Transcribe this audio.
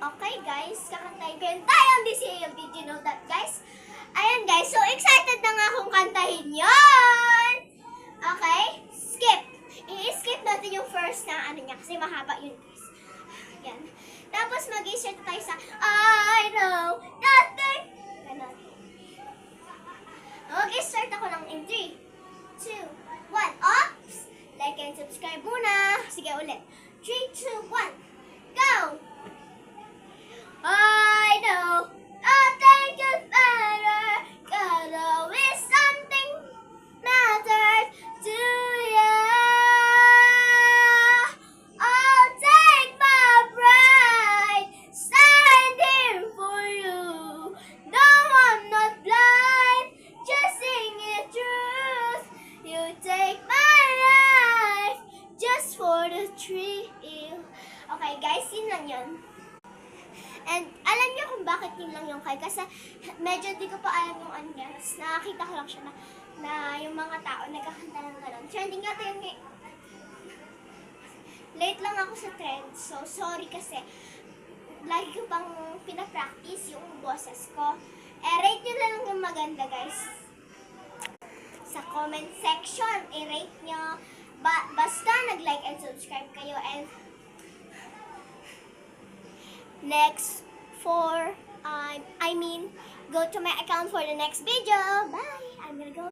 Okay guys, kakantahin ko yung tayong DCA of Did you know that guys? Ayan guys, so excited na nga akong kantahin yon. Okay, skip. I-skip natin yung first na ano niya kasi mahaba yun guys. Yan. Tapos mag-i-start tayo sa I know nothing. Ganon. Mag-i-start ako ng in 3, 2, 1. Oops! Like and subscribe muna. Sige ulit. 3, 2, 1. Go! I know nothing could matter. God always something matters to you. I'll take my pride, stand here for you. No, I'm not blind, just sing it truth. You take my life just for the thrill. Okay guys, yun lang yun. And alam niyo kung bakit yun lang yung kay kasi medyo di ko pa alam yung ano niya. Nakakita ko lang siya na yung mga tao nagkakanta ng gano'n. Trending yata yung late lang ako sa trend. So sorry kasi lagi ko pang pinapractice yung boses ko. Rate nyo lang yung maganda guys. Sa comment section, i-rate nyo. Basta nag-like and subscribe kayo and next for, go to my account for the next video. Bye! I'm gonna go.